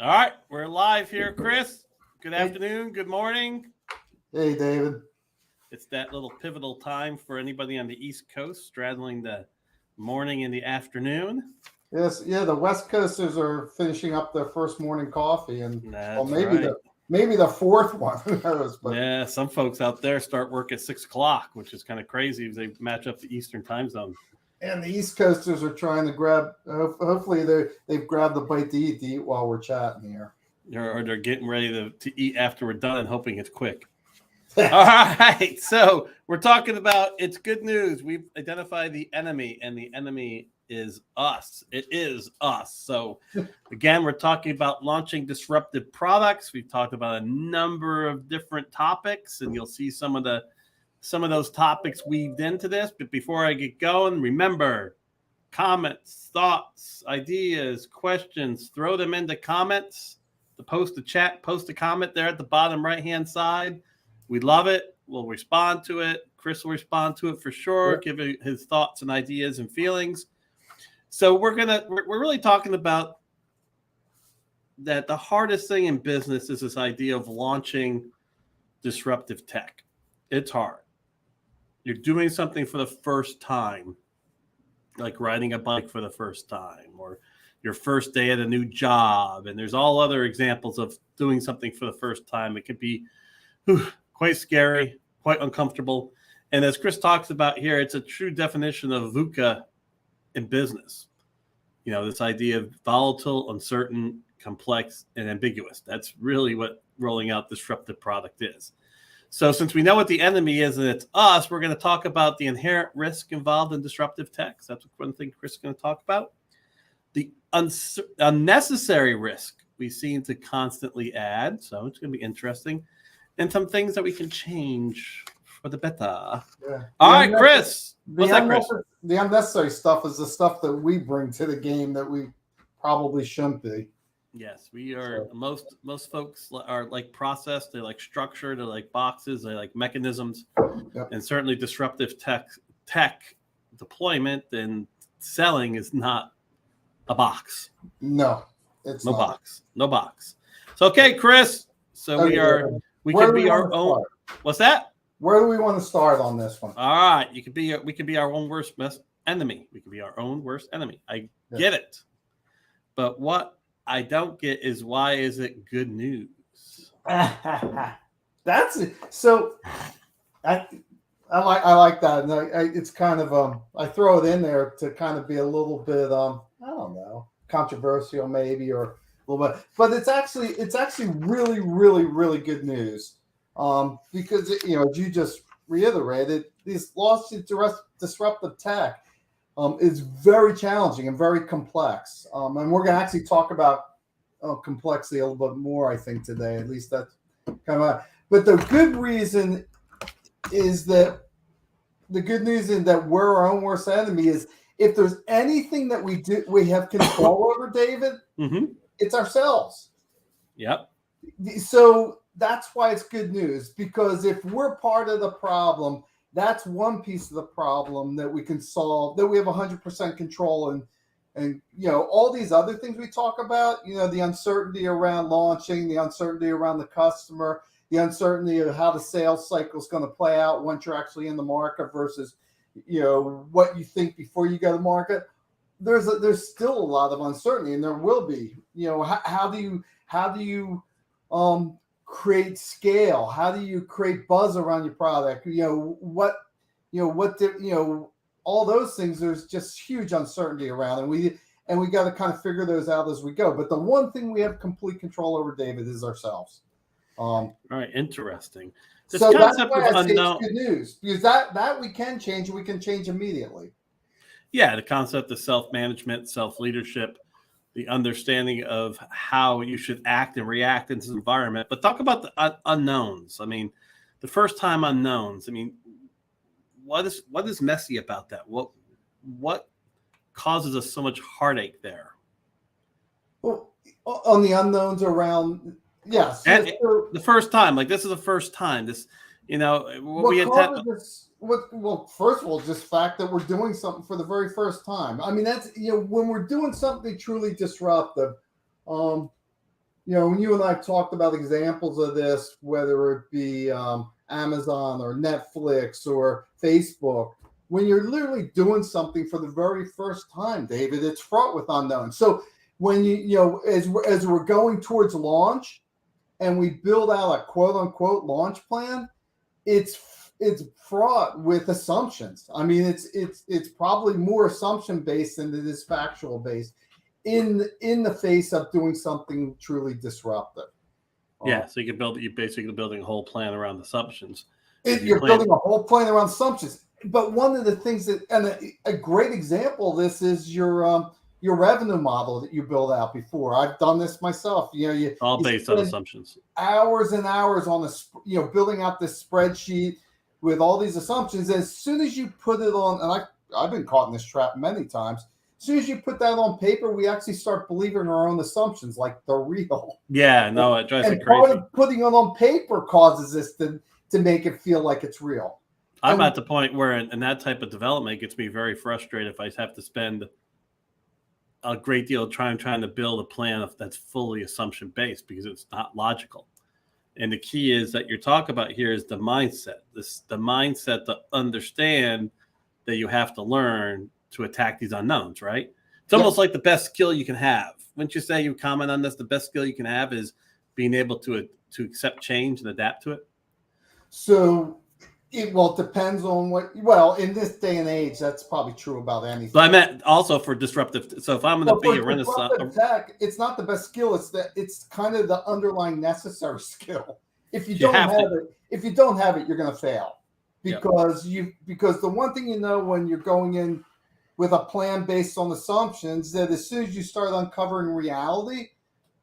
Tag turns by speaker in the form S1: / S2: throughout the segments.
S1: All right, we're live here, Chris. Good
S2: Hey,
S1: afternoon, good morning.
S2: hey, David.
S1: It's that little pivotal time for anybody on the East Coast straddling the morning and the afternoon.
S2: Yes, yeah. The West Coasters are finishing up their first morning coffee, and well,
S1: That's
S2: maybe
S1: right.
S2: the fourth one. Who knows? But
S1: Yeah, some folks out there start work at 6 o'clock, which is kind of crazy as they match up the Eastern time zone.
S2: and the East Coasters are trying to grab. Hopefully, they've grabbed the bite to eat while we're chatting here.
S1: They're getting ready to eat after we're done and hoping it's quick. All right, so we're talking about it's good news. We've identified the enemy, and the enemy is us. It is us. So, again, we're talking about launching disruptive products. We've talked about a number of different topics, and you'll see some of those topics weaved into this. But before I get going, remember comments, thoughts, ideas, questions. Throw them into comments. To post a chat, post a comment there at the bottom right hand side. We love it. We'll respond to it. Chris will respond to it for sure,
S2: Yep.
S1: give his thoughts and ideas and feelings. So we're really talking about that the hardest thing in business is this idea of launching disruptive tech. It's hard. You're doing something for the first time, like riding a bike for the first time, or your first day at a new job. And there's all other examples of doing something for the first time. It could be quite scary, quite uncomfortable. And as Chris talks about here, it's a true definition of VUCA in business. You know, this idea of volatile, uncertain, complex, and ambiguous. That's really what rolling out disruptive product is. So, since we know what the enemy is and it's us, we're going to talk about the inherent risk involved in disruptive tech. So that's one thing Chris is going to talk about. The unnecessary risk we seem to constantly add. So, it's going to be interesting. And some things that we can change for the better.
S2: Yeah.
S1: All right, Chris. What's that, Chris?
S2: The unnecessary stuff is the stuff that we bring to the game that we probably shouldn't be.
S1: Yes, we are.
S2: So,
S1: Most folks are like process. They like structure. They like boxes. They like mechanisms,
S2: yep.
S1: and certainly disruptive tech deployment and selling is not a box.
S2: No, it's
S1: No
S2: not.
S1: box. No box. So okay, Chris. So
S2: Okay,
S1: we
S2: where
S1: could
S2: do we
S1: be
S2: want
S1: our
S2: to
S1: own.
S2: start?
S1: What's that?
S2: Where do we want to start on this one?
S1: All right, we could be our own worst enemy. We could be our own worst enemy. I get it, but what I don't get is why is it good news?
S2: That's it. So I I like that. And it's kind of I throw it in there to kind of be a little bit I don't know, controversial maybe, or a little bit, but it's actually really really good news, because as you just reiterated, these lawsuits disruptive tech is very challenging and very complex, and we're going to actually talk about complexity a little bit more, I think, today. At least that's kind of. But the good reason is that the good news is that we're our own worst enemy. Is if there's anything that we have control over, David, it's ourselves.
S1: Yep.
S2: So that's why it's good news, because if we're part of the problem, that's one piece of the problem that we can solve, that we have 100% control in. And all these other things we talk about, the uncertainty around launching, the uncertainty around the customer, the uncertainty of how the sales cycle is going to play out once you're actually in the market versus what you think before you go to market. There's still a lot of uncertainty, and there will be. How do you create scale? How do you create buzz around your product? All those things, there's just huge uncertainty around, and we got to kind of figure those out as we go. But the one thing we have complete control over, David, is ourselves.
S1: All right, interesting.
S2: This so that's why I say it's good news, because that we can change, and we can change immediately.
S1: Yeah, the concept of self-management, self-leadership, the understanding of how you should act and react in this environment. But talk about the unknowns. I mean, the first time unknowns. I mean, what is messy about that? What causes us so much heartache there?
S2: Well, on the unknowns around, yes,
S1: and the first time, like this is the first time. This,
S2: well, first of all, just fact that we're doing something for the very first time. I mean, that's when we're doing something truly disruptive. when you and I talked about examples of this, whether it be Amazon or Netflix or Facebook, when you're literally doing something for the very first time, David, it's fraught with unknowns. So when as we're going towards launch and we build out a quote unquote launch plan, it's fraught with assumptions. I mean, it's probably more assumption based than it is factual based in the face of doing something truly disruptive.
S1: Yeah, so you're basically building a whole plan around assumptions.
S2: You're building a whole plan around assumptions. But one of the things that, and a great example of this is your revenue model that you build out before. I've done this myself.
S1: All based on assumptions.
S2: Hours and hours on building out this spreadsheet with all these assumptions. As soon as you put it on, and I've been caught in this trap many times. As soon as you put that on paper, we actually start believing our own assumptions like they're real.
S1: Yeah, no, it drives me crazy.
S2: Part of putting it on paper causes this to make it feel like it's real.
S1: I'm at the point where in that type of development, it gets me very frustrated if I have to spend a great deal of time trying to build a plan that's fully assumption based because it's not logical. And the key is that you're talking about here is the mindset. The mindset to understand that you have to learn to attack these unknowns, right? It's almost like the best skill you can have. Wouldn't you say, you comment on this, the best skill you can have is being able to accept change and adapt to it?
S2: So it depends on in this day and age, that's probably true about anything.
S1: But I meant also for disruptive. So if I'm going to be a renaissance
S2: tech, it's not the best skill. It's kind of the underlying necessary skill. If you don't have it, you're going to fail because because the one thing when you're going in with a plan based on assumptions, that as soon as you start uncovering reality,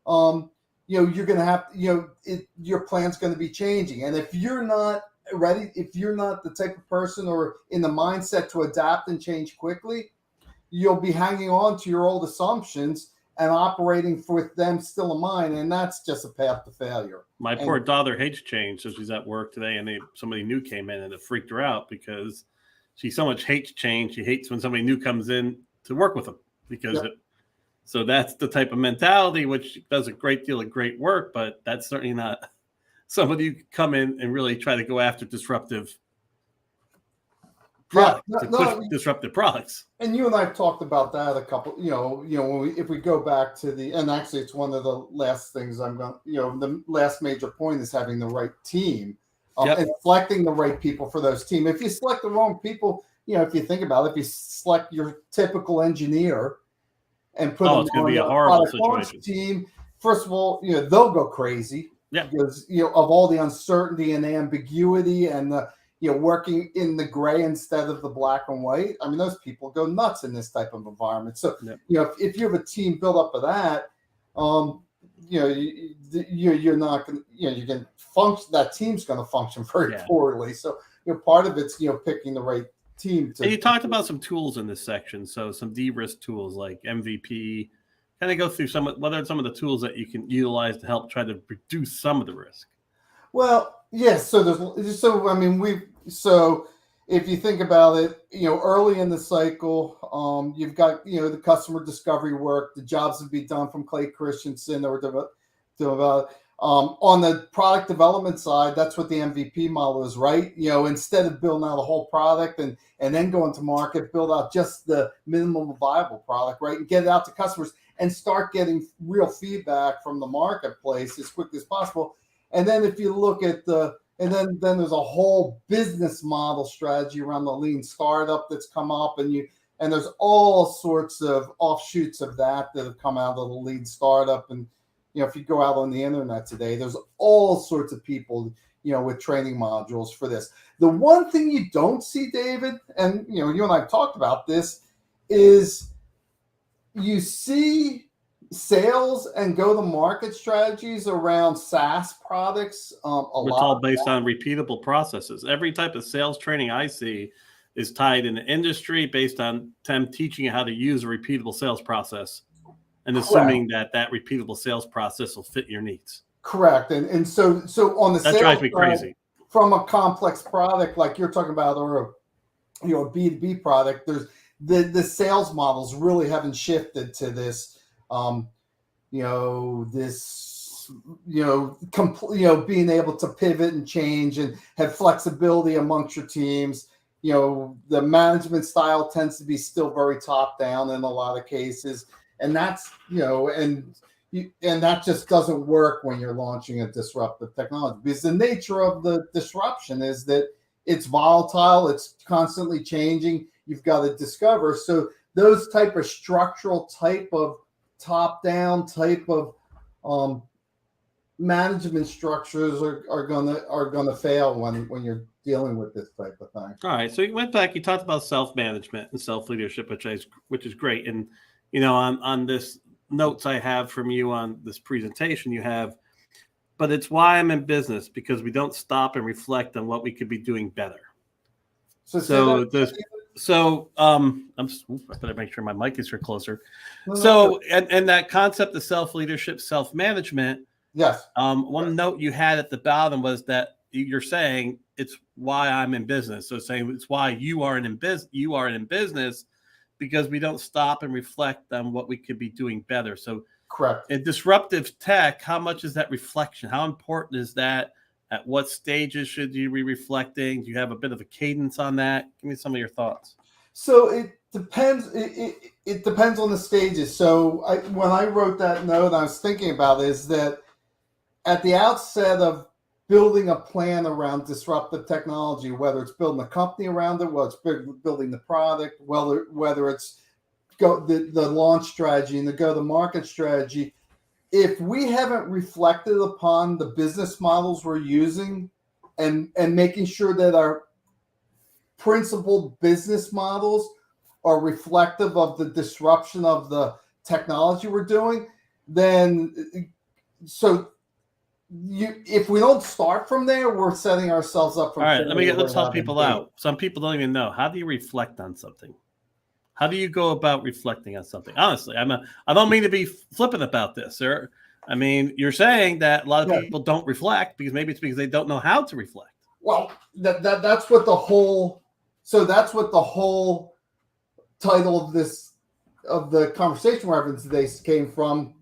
S2: you're going to have your plan's going to be changing, and if you're not ready, if you're not the type of person or in the mindset to adapt and change quickly, you'll be hanging on to your old assumptions and operating with them still in mind, and that's just a path to failure.
S1: My poor daughter hates change, so she's at work today, and somebody new came in, and it freaked her out because she so much hates change. She hates when somebody new comes in to work with them because so that's the type of mentality which does a great deal of great work, but that's certainly not somebody who come in and really try to go after disruptive products, disruptive products.
S2: And you and I have talked about that a couple, if we go back to and actually it's one of the last things the last major point is having the right team and selecting the right people for those teams. If you select the wrong people, if you think about it, if you select your typical engineer and put them
S1: it's going
S2: on
S1: to be a horrible situation.
S2: Team, first of all, they'll go crazy.
S1: Yeah.
S2: Because of all the uncertainty and the ambiguity and the working in the gray instead of the black and white. I mean, those people go nuts in this type of environment. So if you have a team built up of that, you're not going you can function. That team's going to function very poorly. So part of it's picking the right team.
S1: And you talked about some tools in this section, so some de-risk tools like MVP. Kind of go through what are some of the tools that you can utilize to help try to reduce some of the risk?
S2: Well, yes. So if you think about it, early in the cycle, you've got the customer discovery work, the jobs to be done from Clay Christensen or develop. On the product development side, that's what the MVP model is, right? Instead of building out a whole product and then going to market, build out just the minimum viable product, right, and get it out to customers and start getting real feedback from the marketplace as quickly as possible. And then if you look at then there's a whole business model strategy around the lean startup that's come up, and there's all sorts of offshoots of that have come out of the lean startup. And if you go out on the internet today, there's all sorts of people with training modules for this. The one thing you don't see, David, and you and I have talked about this, is you see sales and go-to-market strategies around SaaS products.
S1: It's all based on repeatable processes. Every type of sales training I see is tied in the industry based on them teaching you how to use a repeatable sales process and assuming that repeatable sales process will fit your needs.
S2: Correct. And so on the
S1: that drives me crazy.
S2: From a complex product like you're talking about, or a B2B product, there's the sales models really haven't shifted to this this being able to pivot and change and have flexibility amongst your teams. The management style tends to be still very top down in a lot of cases, and that's and that just doesn't work when you're launching a disruptive technology, because the nature of the disruption is that it's volatile, it's constantly changing. You've got to discover. So those type of structural type of top down type of management structures are gonna fail when you're dealing with this type of thing.
S1: All right. So you went back. You talked about self-management and self-leadership, which is great. And on this notes I have from you on this presentation, you have, but it's why I'm in business, because we don't stop and reflect on what we could be doing better. I better make sure my mic is here closer. And that concept of self-leadership, self-management.
S2: Yes.
S1: One note you had at the bottom was that you're saying it's why I'm in business. So saying it's why you are in business, because we don't stop and reflect on what we could be doing better. So
S2: correct.
S1: In disruptive tech, how much is that reflection? How important is that? At what stages should you be reflecting? Do you have a bit of a cadence on that? Give me some of your thoughts.
S2: So it depends. It depends on the stages. So when I wrote that note, I was thinking about is that at the outset of building a plan around disruptive technology, whether it's building a company around it, whether it's building the product, whether it's the launch strategy and the go-to-market strategy, if we haven't reflected upon the business models we're using and making sure that our principled business models are reflective of the disruption of the technology we're doing, then if we don't start from there, we're setting ourselves up for.
S1: All right, let's help people out. Some people don't even know. How do you reflect on something? How do you go about reflecting on something? Honestly, I don't mean to be flippant about this, sir. I mean, you're saying that a lot of people don't reflect because they don't know how to reflect.
S2: Well, that's what the whole. So that's what the whole title of the conversation reference today came from.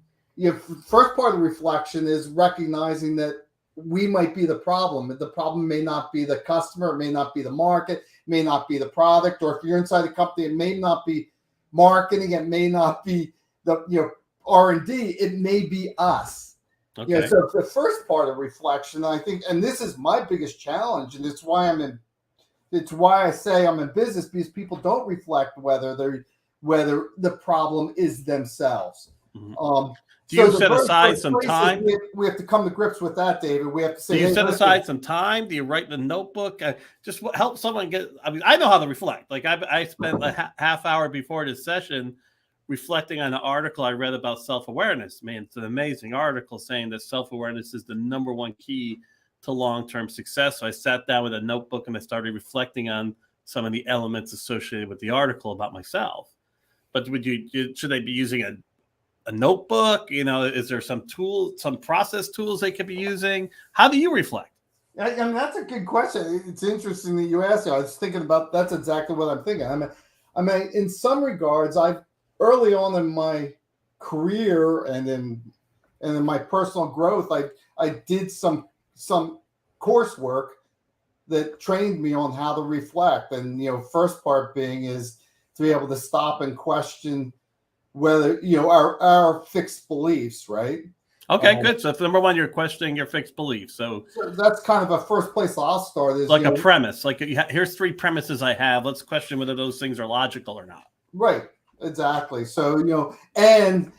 S2: First part of reflection is recognizing that we might be the problem. The problem may not be the customer, it may not be the market, it may not be the product, or if you're inside the company, it may not be marketing, it may not be the R&D, it may be us.
S1: Okay.
S2: So the first part of reflection, I think, and this is my biggest challenge, and it's why I say I'm in business, because people don't reflect whether the problem is themselves.
S1: Mm-hmm. Do you set aside some time?
S2: We have to come to grips with that, David. We have to say.
S1: Do you set aside some time? Do you write in a notebook? Just help someone get. I mean, I know how to reflect. Like I spent a half hour before this session reflecting on an article I read about self-awareness. Man, it's an amazing article saying that self-awareness is the number one key to long-term success. So I sat down with a notebook and I started reflecting on some of the elements associated with the article about myself. But should I be using a notebook? Is there some process tools they could be using? How do you reflect?
S2: I mean, that's a good question. It's interesting that you asked. I was thinking about that's exactly what I'm thinking. I mean, in some regards, I've early on in my career and in my personal growth, I did some coursework that trained me on how to reflect. And first part being is to be able to stop and question whether our fixed beliefs, right?
S1: Okay, good. So number one, you're questioning your fixed beliefs. So
S2: that's kind of a first place I'll start. Is
S1: like a premise. Like here's 3 premises I have. Let's question whether those things are logical or not.
S2: Right. Exactly. So and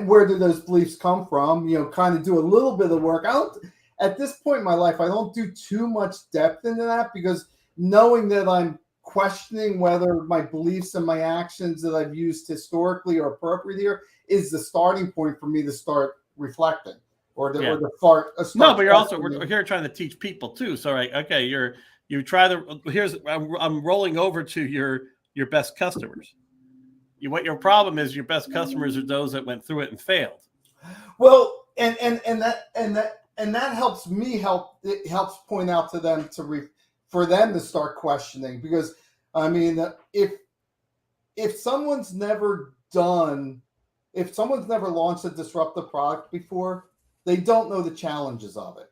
S2: where do those beliefs come from? Kind of do a little bit of work. At this point in my life, I don't do too much depth into that, because knowing that I'm questioning whether my beliefs and my actions that I've used historically are appropriate here is the starting point for me to start reflecting or to start.
S1: No, but we're here trying to teach people too. So okay, I'm rolling over to your best customers. What your problem is, your best customers are those that went through it and failed.
S2: Well, and that helps me it helps point out to them for them to start questioning, because I mean, if someone's never launched a disruptive product before, they don't know the challenges of it.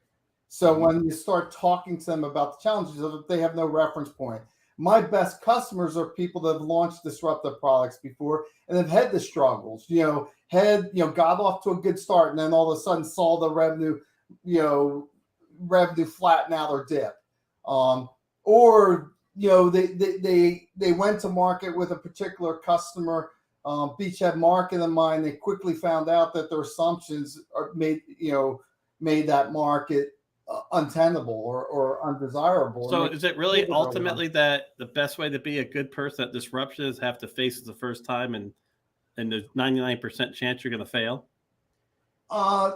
S2: So when you start talking to them about the challenges of it, they have no reference point. My best customers are people that have launched disruptive products before and have had the struggles, got off to a good start and then all of a sudden saw the revenue flatten out or dip. Or they went to market with a particular customer, beachhead market in mind. They quickly found out that their assumptions made that market untenable or undesirable.
S1: So is it really ultimately that the best way to be a good person at disruption is have to face it the first time and there's 99% chance you're going to fail?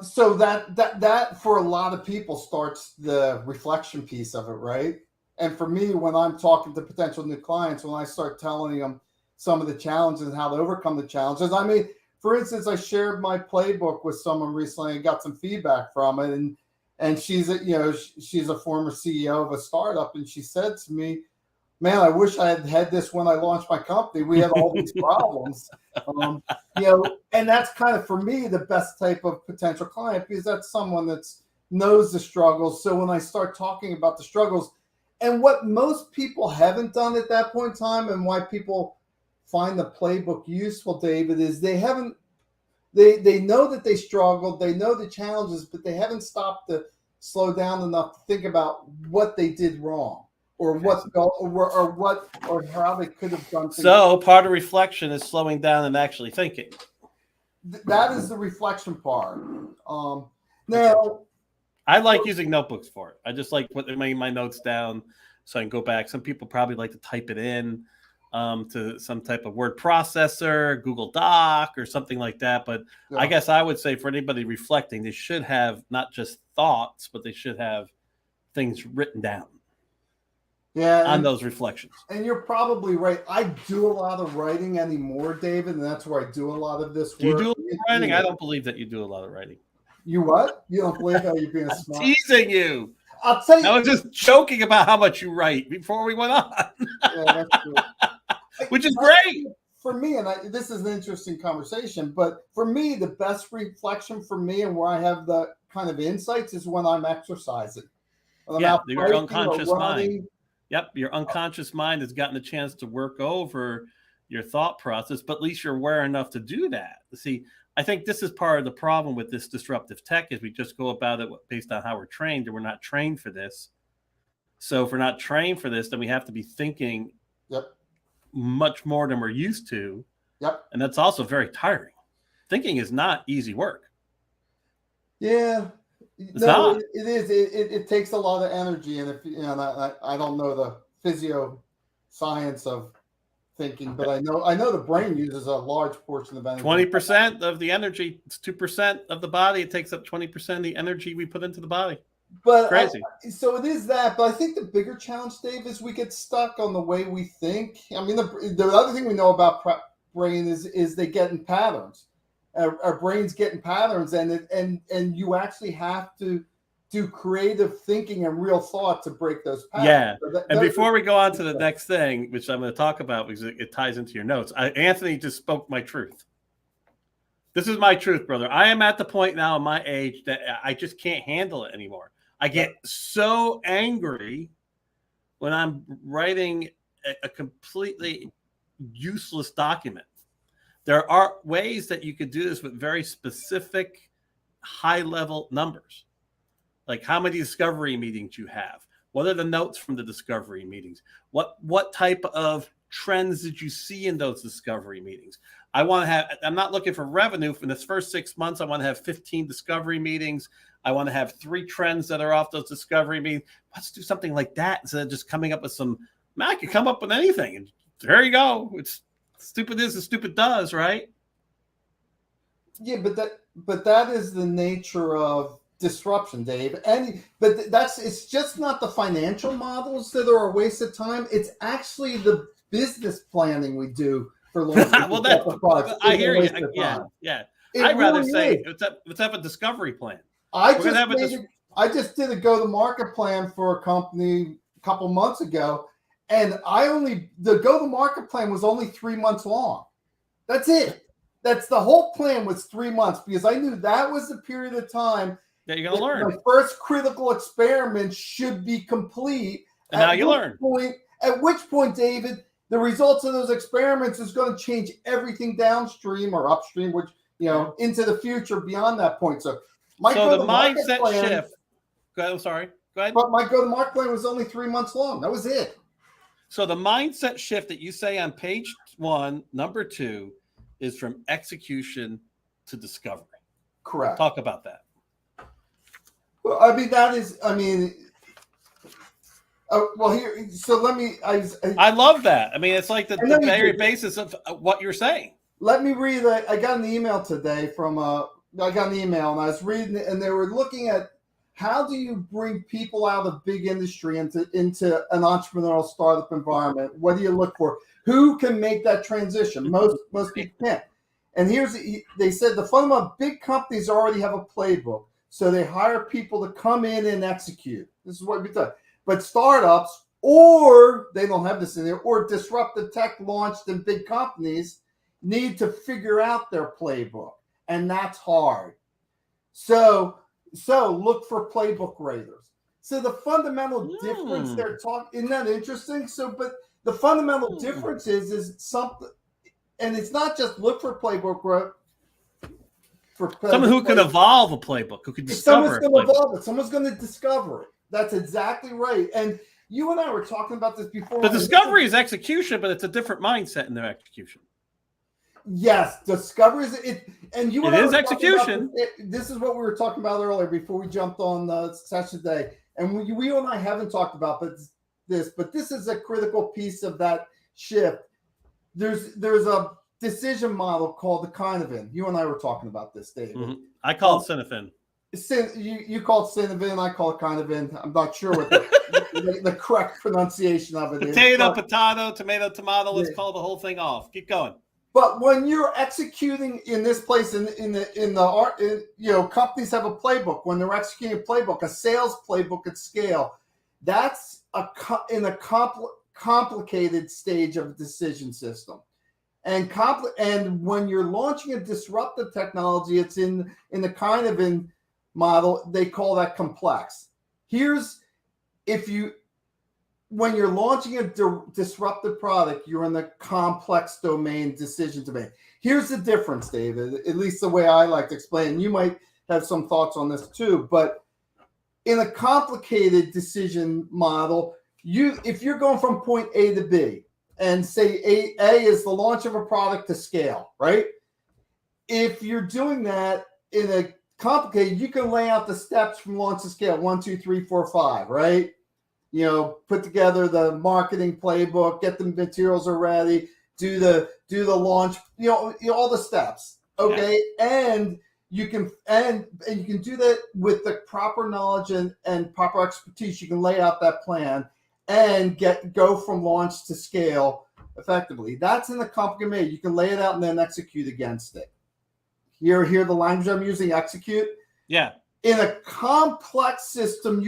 S2: So that for a lot of people starts the reflection piece of it, right? And for me, when I'm talking to potential new clients, when I start telling them some of the challenges and how to overcome the challenges, I mean, for instance, I shared my playbook with someone recently and got some feedback from it, and she's a former CEO of a startup, and she said to me, "Man, I wish I had this when I launched my company. We had all these problems." And that's kind of, for me, the best type of potential client, because that's someone that knows the struggles. So when I start talking about the struggles and what most people haven't done at that point in time, and why people find the playbook useful, David, is they know that they struggled, they know the challenges, but they haven't stopped to slow down enough to think about what they did wrong. Or how they could have done things.
S1: So part of reflection is slowing down and actually thinking.
S2: That is the reflection part. Now,
S1: I like using notebooks for it. I just like putting my notes down so I can go back. Some people probably like to type it in to some type of word processor, Google Doc, or something like that. But yeah. I guess I would say for anybody reflecting, they should have not just thoughts, but they should have things written down.
S2: Yeah,
S1: on those reflections.
S2: And you're probably right. I do a lot of writing anymore, David, and that's where I do a lot of this work.
S1: Do you do a lot of writing? I don't believe that you do a lot of writing.
S2: You what? You don't believe that you're being smart?
S1: Teasing you.
S2: I'll tell you.
S1: I was just joking about how much you write before we went on.
S2: Yeah, that's true.
S1: Which is great.
S2: For me, and this is an interesting conversation, but for me, the best reflection for me and where I have the kind of insights is when I'm exercising. When I'm
S1: your unconscious mind. Yep, your unconscious mind has gotten a chance to work over your thought process, but at least you're aware enough to do that. See, I think this is part of the problem with this disruptive tech is we just go about it based on how we're trained, and we're not trained for this. So if we're not trained for this, then we have to be thinking much more than we're used to.
S2: Yep.
S1: And that's also very tiring. Thinking is not easy work.
S2: Yeah. It is. It takes a lot of energy, and I don't know the physio science of thinking, but I know the brain uses a large portion of energy.
S1: 20% of the energy. It's 2% of the body. It takes up 20% of the energy we put into the body.
S2: But
S1: it's crazy.
S2: So it is that. But I think the bigger challenge, Dave, is we get stuck on the way we think. I mean, the other thing we know about brain is they get in patterns. Our brains get in patterns, and you actually have to do creative thinking and real thought to break those patterns.
S1: Yeah. So and before we go on to the next thing, which I'm going to talk about because it ties into your notes, Anthony just spoke my truth. This is my truth, brother. I am at the point now in my age that I just can't handle it anymore. I get so angry when I'm writing a completely useless document. There are ways that you could do this with very specific high-level numbers, like how many discovery meetings you have. What are the notes from the discovery meetings? What type of trends did you see in those discovery meetings? I'm not looking for revenue. For this first 6 months, I want to have 15 discovery meetings. I want to have 3 trends that are off those discovery meetings. Let's do something like that instead of just coming up with I can come up with anything. And there you go. It's stupid is as stupid does, right?
S2: Yeah, but that is the nature of disruption, Dave. But it's just not the financial models that are a waste of time. It's actually the business planning we do for launching products.
S1: I hear you. Yeah. I'd rather say let's have a discovery plan.
S2: I just did a go-to-market plan for a company a couple months ago, and the go-to-market plan was only 3 months long. That's it. That's the whole plan was 3 months because I knew that was the period of time
S1: that you're going to learn.
S2: My first critical experiment should be complete.
S1: And now you learn.
S2: At which point, David, the results of those experiments is going to change everything downstream or upstream, which, into the future beyond that point. So
S1: the mindset shift. Go ahead. I'm sorry. Go ahead.
S2: But my go-to-market plan was only 3 months long. That was it.
S1: So the mindset shift that you say on page 1, number 2, is from execution to discovery.
S2: Correct.
S1: Talk about that.
S2: Well, here. So let me.
S1: I love that. I mean, it's like the very basis of what you're saying.
S2: Let me read. I got an email today from. I got an email and I was reading it, and they were looking at how do you bring people out of big industry into an entrepreneurial startup environment. What do you look for? Who can make that transition? Most people can't. And they said the fundamental big companies already have a playbook, so they hire people to come in and execute. This is what we do. But startups, or they don't have this in there, or disruptive tech launched in big companies need to figure out their playbook, and that's hard. So look for playbook writers. So the fundamental difference they're talking, isn't that interesting? But the fundamental difference is something, and it's not just look for playbook writers.
S1: Someone who can evolve a playbook, who can discover
S2: Someone's going to discover it. That's exactly right. And you and I were talking about this before.
S1: The discovery is execution, but it's a different mindset in their execution.
S2: Yes, discovery is it, and you.
S1: It is execution.
S2: This is what we were talking about earlier before we jumped on the session today, and we and I haven't talked about but this is a critical piece of that shift. There's a decision model called the Kinevin. You and I were talking about this, David.
S1: Mm-hmm. I call it Cinefin.
S2: You call it Cinevin, I call it Kinevin. I'm not sure what the correct pronunciation of it is.
S1: Potato, tomato, tomato. Let's call the whole thing off. Keep going.
S2: But when you're executing in this place, companies have a playbook. When they're executing a playbook, a sales playbook at scale, that's in a complicated stage of a decision system. And when you're launching a disruptive technology, it's in the kind of model, they call that complex. When you're launching a disruptive product, you're in the complex decision domain. Here's the difference, David, at least the way I like to explain. You might have some thoughts on this too, but in a complicated decision model, if you're going from point A to B, and say A is the launch of a product to scale, right? If you're doing that in a complicated, you can lay out the steps from launch to scale, 1, 2, 3, 4, 5, right? Put together the marketing playbook, get the materials ready, do the launch, all the steps. Okay. Yeah. And you can do that with the proper knowledge and proper expertise. You can lay out that plan and go from launch to scale effectively. That's in the complicated way. You can lay it out and then execute against it. Here the language I'm using, execute. Yeah. In a complex system,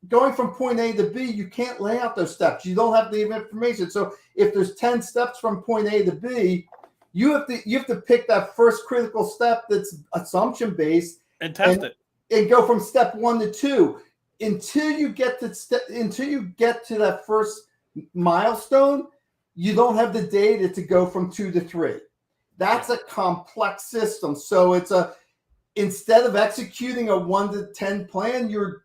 S2: going from point A to B, you can't lay out those steps. You don't have the information. So if there's 10 steps from point A to B, you have to pick that first critical step that's assumption based
S1: and test it
S2: and go from step 1 to 2 until you get to that first milestone. You don't have the data to go from 2 to 3. That's a complex system. So instead of executing a 1 to 10 plan, you're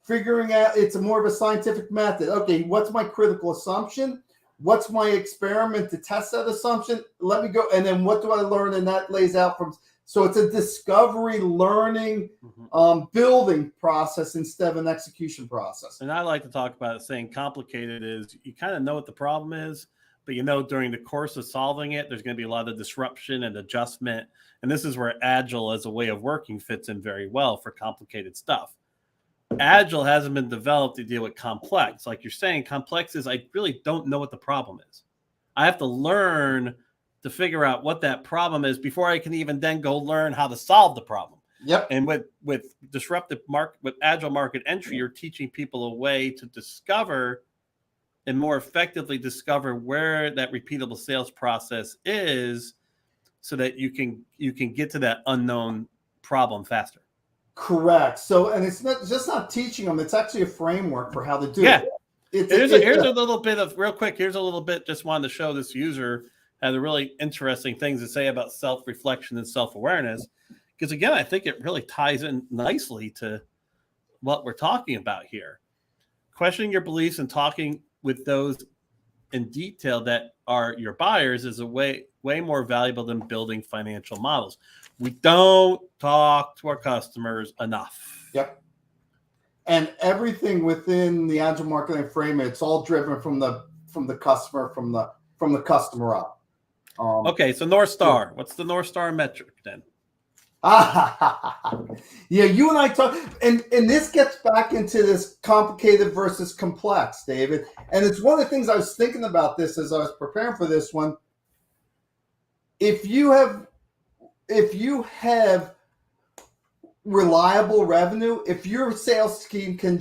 S2: figuring out, it's more of a scientific method. Okay, what's my critical assumption? What's my experiment to test that assumption? Let me go. And then what do I learn? And that lays out so it's a discovery, learning, building process instead of an execution process.
S1: And I like to talk about it saying complicated is you kind of know what the problem is, but during the course of solving it, there's going to be a lot of disruption and adjustment. And this is where Agile as a way of working fits in very well for complicated stuff. Agile hasn't been developed to deal with complex. Like you're saying, complex is I really don't know what the problem is. I have to learn to figure out what that problem is before I can even then go learn how to solve the problem.
S2: Yep.
S1: And with disruptive with Agile market entry, you're teaching people a way to discover and more effectively discover where that repeatable sales process is so that you can get to that unknown problem faster.
S2: Correct. So, and it's not just not teaching them; it's actually a framework for how to do
S1: Yeah.
S2: it. It's
S1: Here's a little bit of real quick. Here's a little bit. Just wanted to show this user had a really interesting things to say about self-reflection and self-awareness. Because again, I think it really ties in nicely to what we're talking about here. Questioning your beliefs and talking with those in detail that are your buyers is a way more valuable than building financial models. We don't talk to our customers enough.
S2: Yep. And everything within the agile marketing frame, it's all driven from the customer, from the customer up.
S1: Okay, so North Star. What's the North Star metric then?
S2: Yeah, you and I talk, and this gets back into this complicated versus complex, David. And it's one of the things I was thinking about this as I was preparing for this one. If you have reliable revenue, if your sales scheme can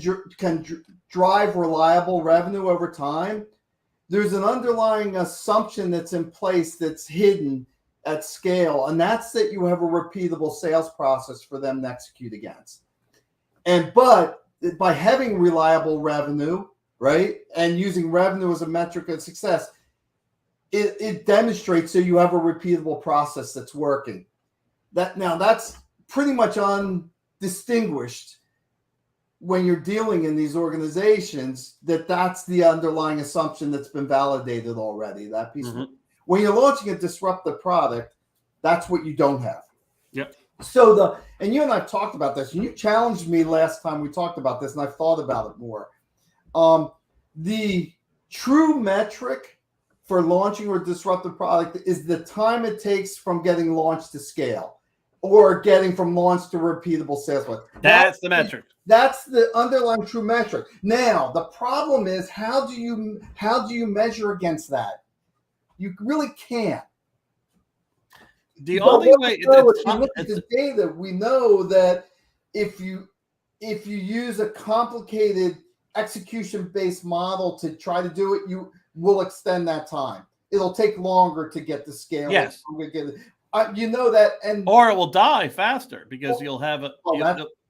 S2: drive reliable revenue over time, there's an underlying assumption that's in place that's hidden at scale, and that's that you have a repeatable sales process for them to execute against. But by having reliable revenue, right, and using revenue as a metric of success, it demonstrates that you have a repeatable process that's working. That's pretty much undistinguished when you're dealing in these organizations. That's the underlying assumption that's been validated already. That piece. Mm-hmm. When you're launching a disruptive product, that's what you don't have.
S1: Yep.
S2: So and you and I talked about this, and you challenged me last time we talked about this, and I've thought about it more. The true metric for launching a disruptive product is the time it takes from getting launched to scale, or getting from launch to repeatable sales.
S1: That's the metric.
S2: That's the underlying true metric. Now, the problem is, how do you measure against that? You really can't.
S1: The only way
S2: if you look at the data, we know that if you use a complicated execution-based model to try to do it, you will extend that time. It'll take longer to get to scale.
S1: Yes.
S2: You know that,
S1: or it will die faster because you'll have a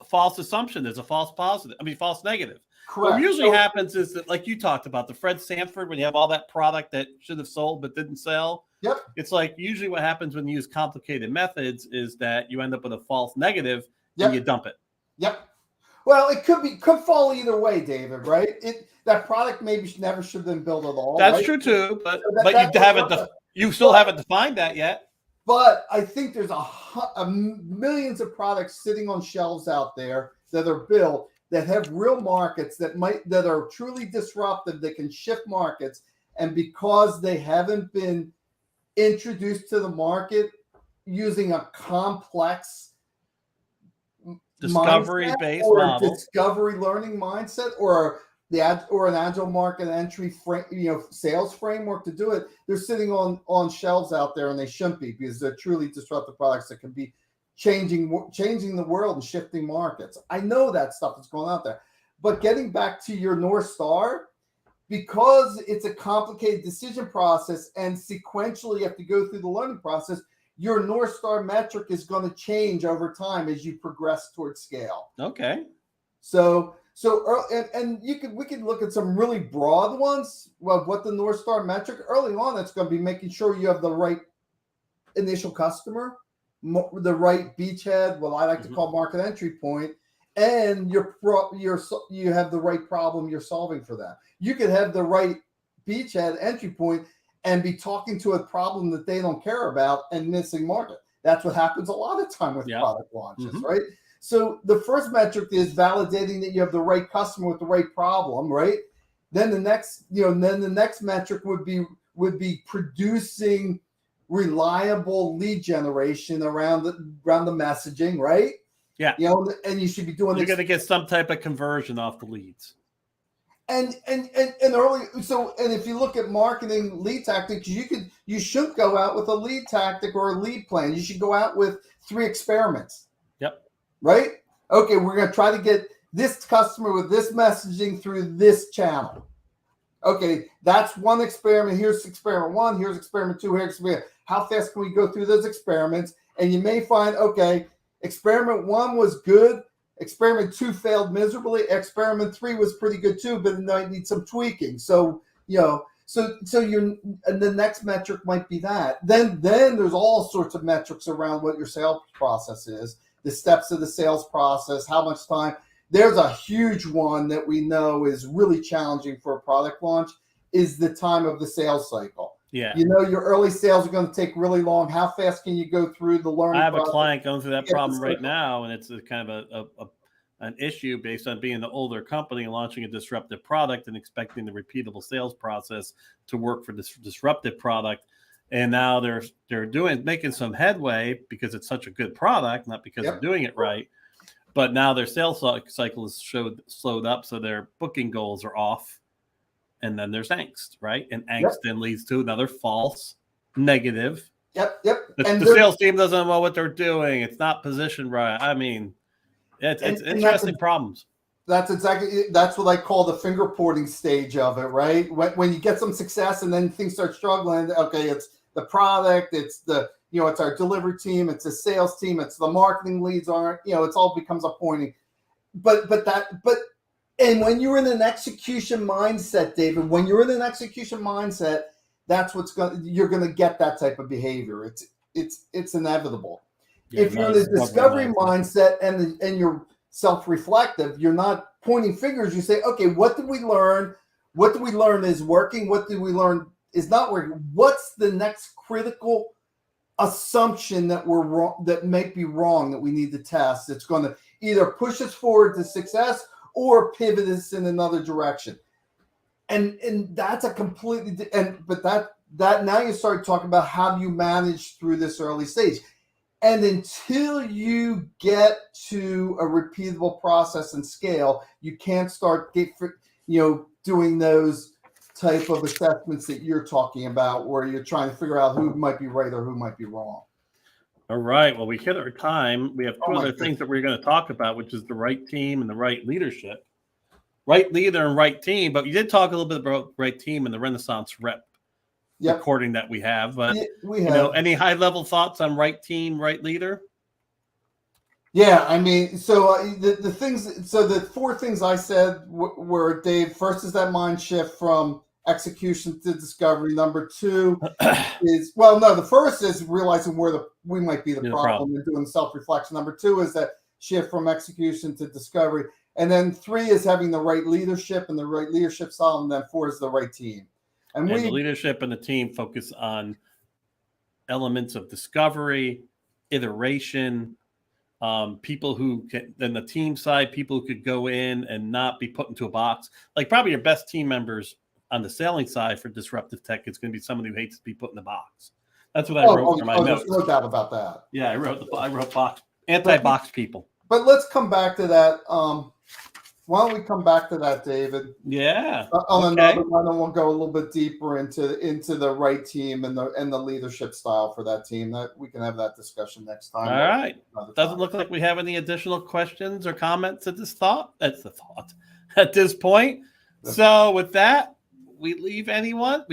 S1: false assumption. There's a false positive. False negative.
S2: Correct.
S1: What usually happens is that, like you talked about, the Fred Sanford, when you have all that product that should have sold but didn't sell.
S2: Yep.
S1: It's like usually what happens when you use complicated methods is that you end up with a false negative and you dump it.
S2: Yep. Well, it could fall either way, David. Right? That product maybe never should have been built at all.
S1: That's
S2: right?
S1: true too, but you still haven't defined that yet.
S2: But I think there's millions of products sitting on shelves out there that are built that have real markets that are truly disruptive, that can shift markets, and because they haven't been introduced to the market using a complex
S1: discovery-based model,
S2: discovery learning mindset, or an agile market entry sales framework to do it, they're sitting on shelves out there, and they shouldn't be, because they're truly disruptive products that can be changing the world and shifting markets. I know that stuff is going out there, but getting back to your North Star, because it's a complicated decision process and sequentially you have to go through the learning process, your North Star metric is going to change over time as you progress towards scale.
S1: Okay.
S2: So we could look at some really broad ones of what the North Star metric early on. That's going to be making sure you have the right initial customer, the right beachhead, what I like to call market entry point, and you have the right problem you're solving for them. You could have the right beachhead entry point and be talking to a problem that they don't care about and missing market. That's what happens a lot of time with product launches, right? So the first metric is validating that you have the right customer with the right problem, right? Then the next metric would be producing reliable lead generation around the messaging, right?
S1: Yeah.
S2: And you should be doing.
S1: You're going to get some type of conversion off the leads.
S2: And early. So, and if you look at marketing lead tactics, you should go out with a lead tactic or a lead plan. You should go out with 3 experiments.
S1: Yep.
S2: Right? Okay, we're going to try to get this customer with this messaging through this channel. Okay, that's one experiment. Here's experiment 1. Here's experiment 2. Here's experiment. How fast can we go through those experiments? And you may find, okay, experiment 1 was good, Experiment 2 failed miserably. Experiment 3 was pretty good too, but it might need some tweaking. So, so the next metric might be that. Then there's all sorts of metrics around what your sales process is, the steps of the sales process, how much time. There's a huge one that we know is really challenging for a product launch is the time of the sales cycle.
S1: Yeah.
S2: Your early sales are going to take really long. How fast can you go through the learning
S1: I have
S2: process?
S1: a client going through that problem right now, and it's a kind of an issue based on being an older company and launching a disruptive product and expecting the repeatable sales process to work for this disruptive product. And now they're making some headway because it's such a good product, not because they're doing it right. But now their sales cycle is slowed up, so their booking goals are off. And then there's angst, right? And angst then leads to another false negative.
S2: Yep.
S1: The sales team doesn't know what they're doing. It's not positioned right. I mean, it's interesting problems.
S2: That's what I call the finger pointing stage of it, right? When you get some success and then things start struggling, okay, it's the product, it's it's our delivery team, it's the sales team, it's the marketing leads aren't, it's all becomes a pointing. And when you're in an execution mindset, David, that's you're going to get that type of behavior. It's inevitable. Yeah, if you're in a discovery mindset and you're self-reflective, you're not pointing fingers. You say, okay, what did we learn? What did we learn is working? What did we learn is not working? What's the next critical assumption that we're wrong, that might be wrong, that we need to test? It's going to either push us forward to success or pivot us in another direction. And that's a completely but that now you start talking about how do you manage through this early stage. And until you get to a repeatable process and scale, you can't start doing those type of assessments that you're talking about, where you're trying to figure out who might be right or who might be wrong.
S1: All right. Well, we hit our time. We have two other things that we're going to talk about, which is the right team and the right leadership. Right leader and right team. But you did talk a little bit about right team and the Renaissance Rep recording that we have. But we have. Any high level thoughts on right team, right leader?
S2: Yeah, I mean, so the things. So the four things I said were, Dave. First is that mind shift from execution to discovery. Number two is the first is realizing where we might be the problem and doing self-reflection. Number two is that shift from execution to discovery. And then three is having the right leadership and the right leadership style. And then four is the right team. And
S1: the leadership and the team focus on elements of discovery, iteration, people who can, then the team side, people who could go in and not be put into a box. Like probably your best team members on the selling side for disruptive tech, it's going to be somebody who hates to be put in the box. That's what I wrote for my notes.
S2: There's no doubt about that.
S1: Yeah, I wrote box, anti-box people.
S2: But let's come back to that. Why don't we come back to that, David?
S1: Yeah.
S2: On another one, and we'll go a little bit deeper into the right team and the leadership style for that team. That we can have that discussion next time.
S1: All right. Doesn't look like we have any additional questions or comments at this at this point. So with that, we leave everyone.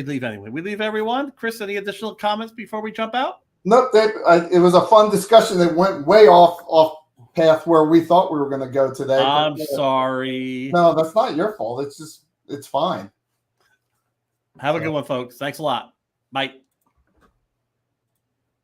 S1: Chris, any additional comments before we jump out?
S2: Nope, Dave. It was a fun discussion that went way off path where we thought we were going to go today.
S1: I'm sorry.
S2: No, that's not your fault. It's fine.
S1: Have a good one, folks. Thanks a lot. Bye.